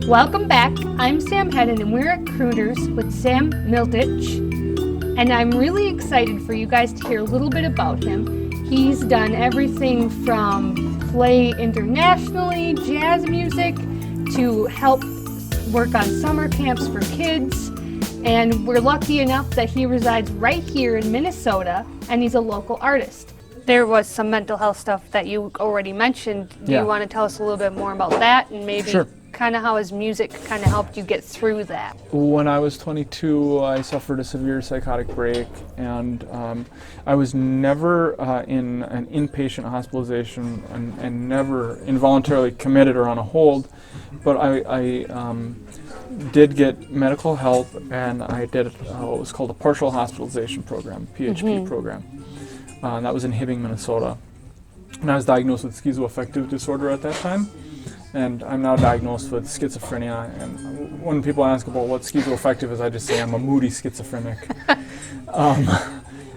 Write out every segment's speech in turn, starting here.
Welcome back. I'm Sam Hedden and we're at Crooners with Sam Miltich. And I'm really excited for you guys to hear a little bit about him. He's done everything from play internationally, jazz music, to help work on summer camps for kids. And we're lucky enough that he resides right here in Minnesota and he's a local artist. There was some mental health stuff that you already mentioned. Do you want to tell us a little bit more about that and maybe kind of how his music kind of helped you get through that? When I was 22, I suffered a severe psychotic break, and I was never in an inpatient hospitalization and never involuntarily committed or on a hold, but I did get medical help, and I did what was called a partial hospitalization program, PHP program. That was in Hibbing, Minnesota. And I was diagnosed with schizoaffective disorder at that time. And I'm now diagnosed with schizophrenia. And when people ask about what schizoaffective is, I just say I'm a moody schizophrenic. So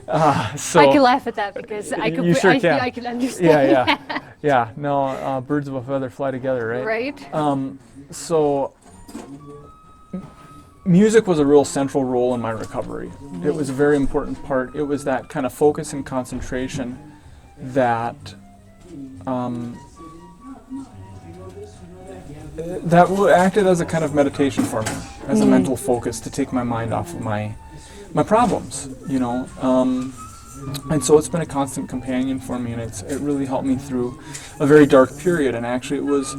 I can laugh at that because I can understand. Yeah. No, birds of a feather fly together, right? Right. So music was a real central role in my recovery. It was a very important part. It was that kind of focus and concentration that that acted as a kind of meditation for me, as a mental focus to take my mind off of my problems, you know. And so it's been a constant companion for me, and it really helped me through a very dark period. And actually, it was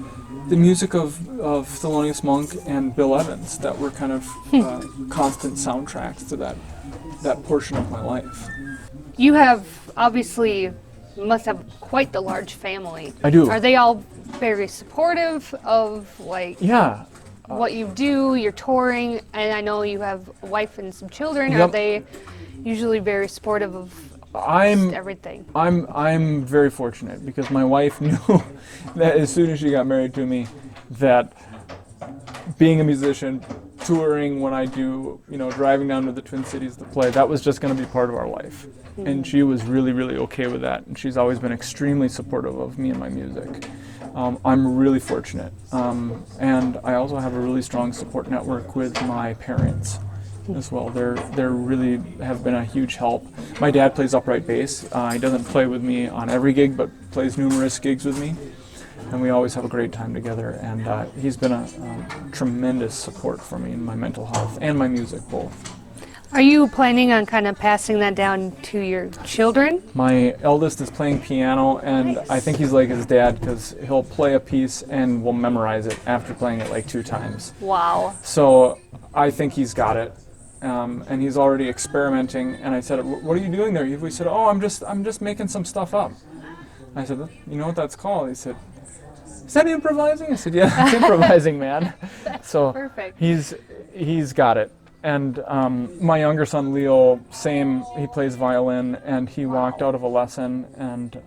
the music of Thelonious Monk and Bill Evans that were kind of constant soundtracks to that portion of my life. You have obviously must have quite the large family. I do. Are they all very supportive of what you do? You're touring, and I know you have a wife and some children. Are they usually very supportive of everything? I'm very fortunate because my wife knew that as soon as she got married to me that being a musician, touring when I do, driving down to the Twin Cities to play, that was just going to be part of our life. And she was really, really okay with that. And she's always been extremely supportive of me and my music. I'm really fortunate. And I also have a really strong support network with my parents as well. They're really have been a huge help. My dad plays upright bass. He doesn't play with me on every gig, but plays numerous gigs with me. And we always have a great time together. And he's been a tremendous support for me in my mental health and my music both. Are you planning on kind of passing that down to your children? My eldest is playing piano, and I think he's like his dad because he'll play a piece and will memorize it after playing it like 2 times. Wow. So I think he's got it. And he's already experimenting. And I said, "What are you doing there?" He said, "Oh, I'm just making some stuff up." I said, "You know what that's called?" He said, "Is that improvising?" I said, "Yeah, it's improvising, man." So perfect. He's got it. And my younger son Leo, same. He plays violin, and he walked out of a lesson, and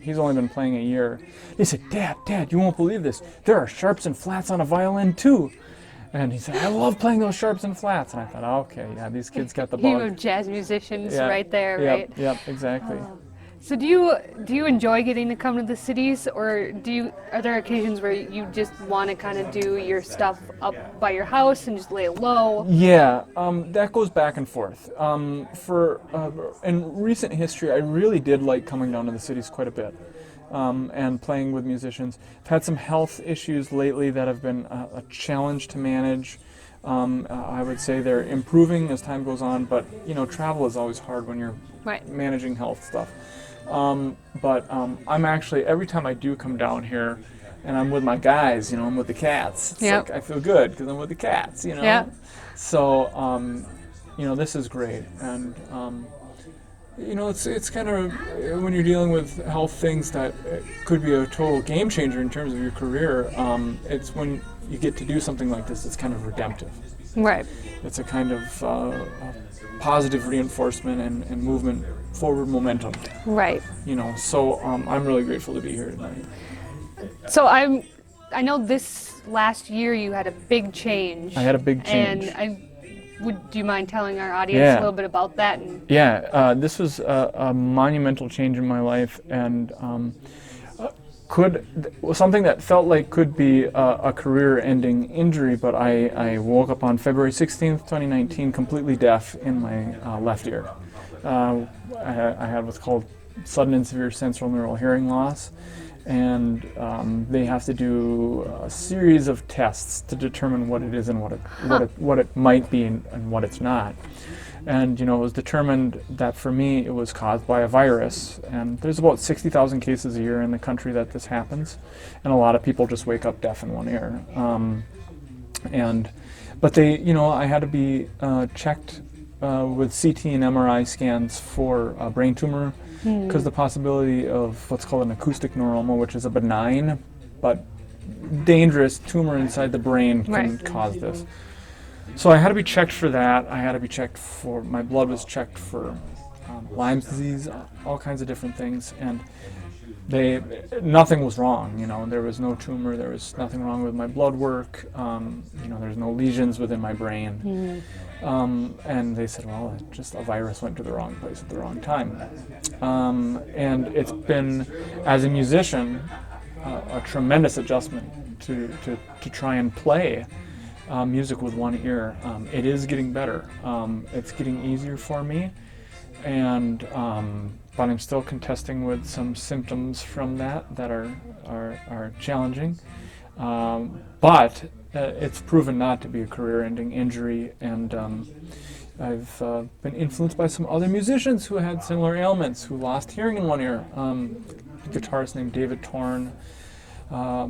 he's only been playing a year. He said, "Dad, you won't believe this. There are sharps and flats on a violin too." And he said, "I love playing those sharps and flats." And I thought, okay, yeah, these kids got the bug. You have jazz musicians right there, right? Yep, exactly. So do you enjoy getting to come to the cities, or are there occasions where you just want to kind of do your stuff up by your house and just lay it low? Yeah, that goes back and forth. In recent history, I really did like coming down to the cities quite a bit. And playing with musicians. I've had some health issues lately that have been a challenge to manage. I would say they're improving as time goes on, but travel is always hard when you're managing health stuff. But I'm actually, every time I do come down here and I'm with my guys, I'm with the cats, it's like I feel good because I'm with the cats, Yeah. So, this is great. And it's kind of, when you're dealing with health things that could be a total game changer in terms of your career, it's when you get to do something like this, it's kind of redemptive. Right. It's a kind of positive reinforcement and movement, forward momentum. Right. So I'm really grateful to be here tonight. So I know this last year you had a big change. I had a big change. And do you mind telling our audience a little bit about that? This was a monumental change in my life, and something that felt like could be a career-ending injury, but I woke up on February 16th, 2019, completely deaf in my left ear. I had what's called sudden and severe central neural hearing loss, and they have to do a series of tests to determine what it is and what it might be and what it's not. And it was determined that for me it was caused by a virus, and there's about 60,000 cases a year in the country that this happens, and a lot of people just wake up deaf in one ear. But I had to be checked with CT and MRI scans for a brain tumor, because the possibility of what's called an acoustic neuroma, which is a benign but dangerous tumor inside the brain, can cause this. So I had to be checked for that. I had to be checked for, my blood was checked for Lyme's disease, all kinds of different things, and nothing was wrong. There was no tumor, there was nothing wrong with my blood work. There's no lesions within my brain. And they said, well, just a virus went to the wrong place at the wrong time. And it's been, as a musician, a tremendous adjustment to try and play music with one ear. It is getting better. It's getting easier for me, but I'm still contesting with some symptoms from that are challenging. But it's proven not to be a career-ending injury, and I've been influenced by some other musicians who had similar ailments, who lost hearing in one ear. A guitarist named David Torn,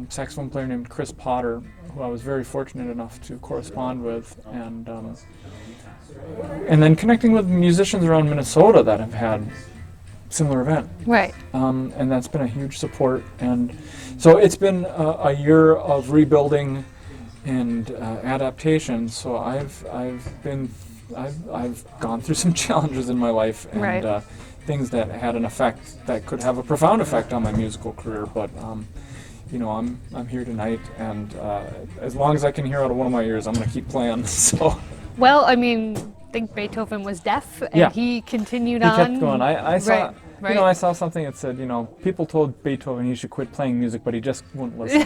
saxophone player named Chris Potter, who I was very fortunate enough to correspond with, and then connecting with musicians around Minnesota that have had similar event. Right. And that's been a huge support, and so it's been a year of rebuilding and adaptation. So I've gone through some challenges in my life, and things that had an effect that could have a profound effect on my musical career, but I'm here tonight, and as long as I can hear out of one of my ears, I'm going to keep playing. So. Well, I think Beethoven was deaf, and he continued on. He kept going. I saw, I saw something that said, people told Beethoven he should quit playing music, but he just wouldn't listen.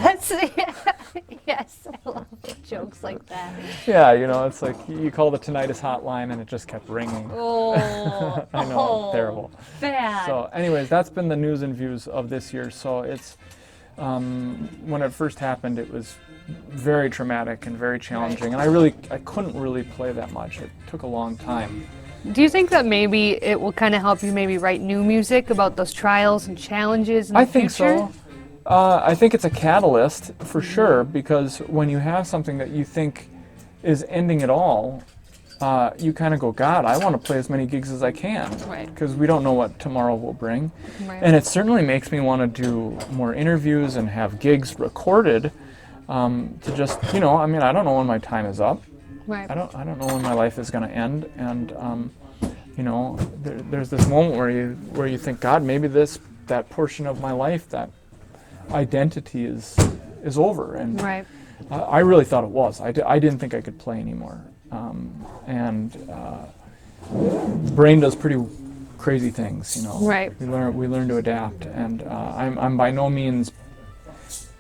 Yes, I love jokes like that. Yeah, it's like you call the tinnitus hotline, and it just kept ringing. Oh, I know, terrible. Bad. So, anyways, that's been the news and views of this year. So it's. When it first happened, it was very traumatic and very challenging, and I couldn't really play that much. It took a long time. Do you think that maybe it will kind of help you maybe write new music about those trials and challenges in the future? I think so. I think it's a catalyst for sure, because when you have something that you think is ending it all, you kind of go, God, I want to play as many gigs as I can, because we don't know what tomorrow will bring. And it certainly makes me want to do more interviews and have gigs recorded, to just, I don't know when my time is up. I don't know when my life is going to end, and there's this moment where you think, God, maybe that portion of my life, that identity is over, and I really thought it was. I didn't think I could play anymore. The brain does pretty crazy things, We learn to adapt, and I'm by no means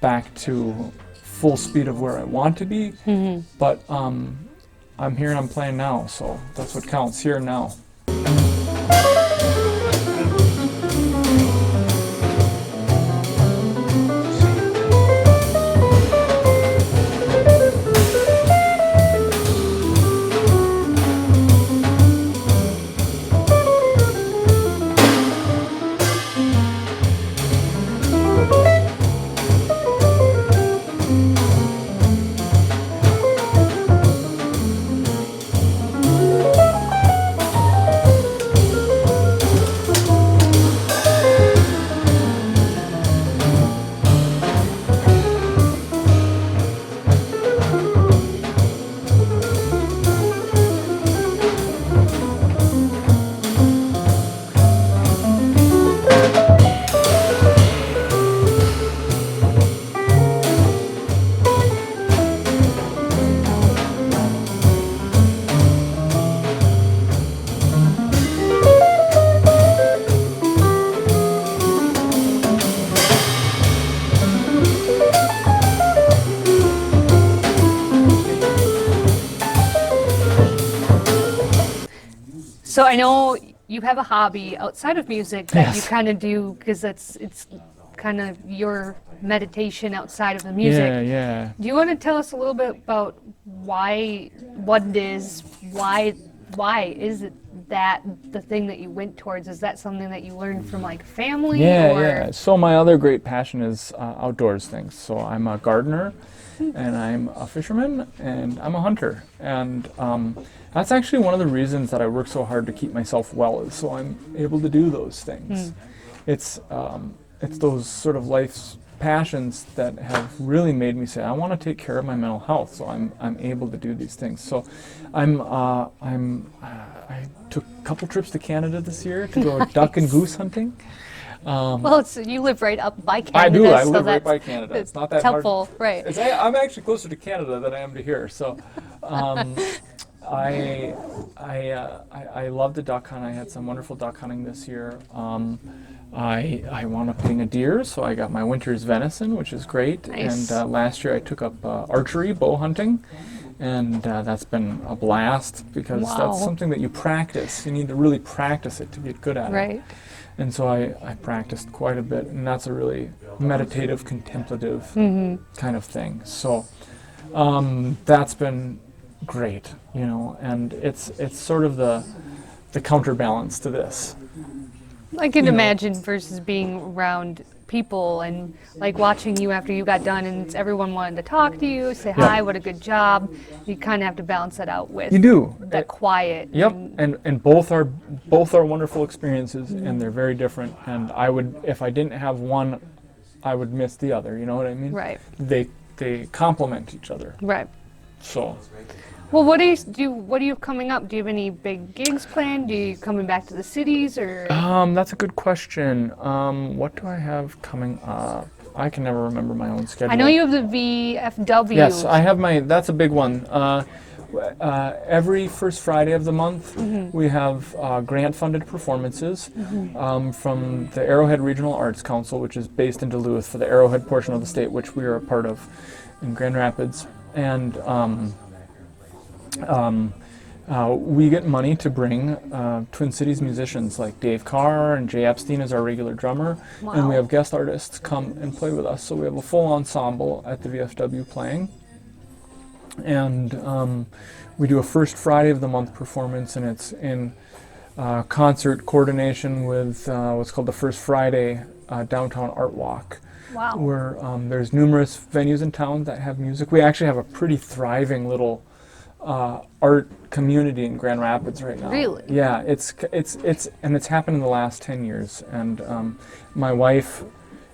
back to full speed of where I want to be, but I'm here and I'm playing now, so that's what counts, here and now. So I know you have a hobby outside of music that you Yes. kind of do because it's kind of your meditation outside of the music. Yeah. Do you want to tell us a little bit about what it is, why is it that the thing that you went towards? Is that something that you learned from like family? Yeah. So my other great passion is outdoors things. So I'm a gardener, and I'm a fisherman, and I'm a hunter. And that's actually one of the reasons that I work so hard to keep myself well, is so I'm able to do those things. It's those sort of life's passions that have really made me say, I want to take care of my mental health, so I'm able to do these things. So I took a couple trips to Canada this year to go duck and goose hunting. Well, you live right up by Canada. I do. I so live right that's- by Canada. It's not that helpful, hard. right? I'm actually closer to Canada than I am to here. So I love the duck hunt. I had some wonderful duck hunting this year. I wound up getting a deer, so I got my winter's venison, which is great. Nice. And last year I took up archery, bow hunting, and that's been a blast because Wow. that's something that you practice. You need to really practice it to get good at it. Right. And so I practiced quite a bit, and that's a really meditative, contemplative kind of thing. So that's been great, and it's sort of the counterbalance to this. I can imagine versus being around people and like watching you after you got done and it's everyone wanted to talk to you, say hi, what a good job. You kind of have to balance that out with You do. that quiet. Yep, and both are wonderful experiences, and they're very different. And I would, if I didn't have one, I would miss the other. You know what I mean? Right. They complement each other. Right. So. Well, what do you have coming up? Do you have any big gigs planned? Do you coming back to the cities or? That's a good question. What do I have coming up? I can never remember my own schedule. I know you have the VFW. Yes, I have that's a big one. Every first Friday of the month, we have grant-funded performances from the Arrowhead Regional Arts Council, which is based in Duluth for the Arrowhead portion of the state, which we are a part of in Grand Rapids. And we get money to bring Twin Cities musicians like Dave Carr and Jay Epstein is our regular drummer. Wow. And we have guest artists come and play with us. So we have a full ensemble at the VFW playing. And we do a first Friday of the month performance, and it's in concert coordination with what's called the First Friday Downtown Art Walk. Wow. Where there's numerous venues in town that have music. We actually have a pretty thriving little art community in Grand Rapids right now. Really? Yeah, it's happened in the last 10 years. And my wife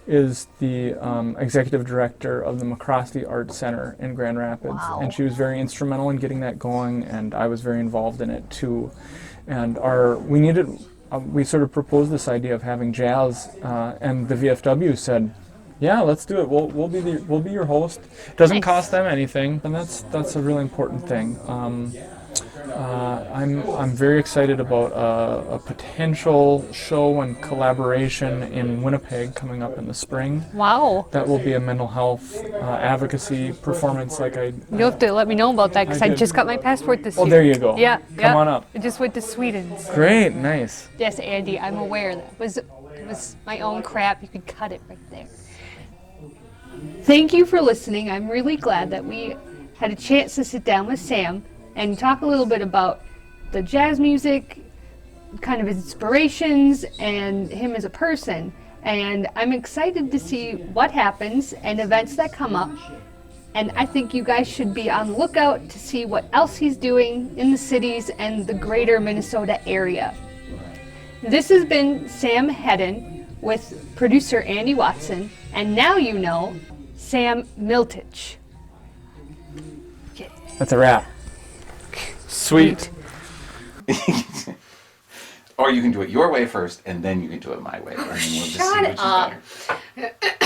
is the executive director of the McCrosty Art Center in Grand Rapids. Wow. And she was very instrumental in getting that going, and I was very involved in it too. And we sort of proposed this idea of having jazz, and the VFW said, yeah, let's do it. We'll be your host. Doesn't Nice. cost them anything, and that's a really important thing. I'm very excited about a potential show and collaboration in Winnipeg coming up in the spring. Wow. That will be a mental health advocacy performance. You'll have to let me know about that because I did. just got my passport this Oh, year. there you go. Yeah. Come on up. I just went to Sweden. Great, nice. Yes, Andy, I'm aware that it was my own crap. You could cut it right there. Thank you for listening. I'm really glad that we had a chance to sit down with Sam and talk a little bit about the jazz music, kind of his inspirations, and him as a person. And I'm excited to see what happens and events that come up. And I think you guys should be on the lookout to see what else he's doing in the cities and the greater Minnesota area. This has been Sam Hedden with producer Andy Watson, and now you know Sam Miltich. That's a wrap. Sweet. Or you can do it your way first, and then you can do it my way. And then we'll just see which is better.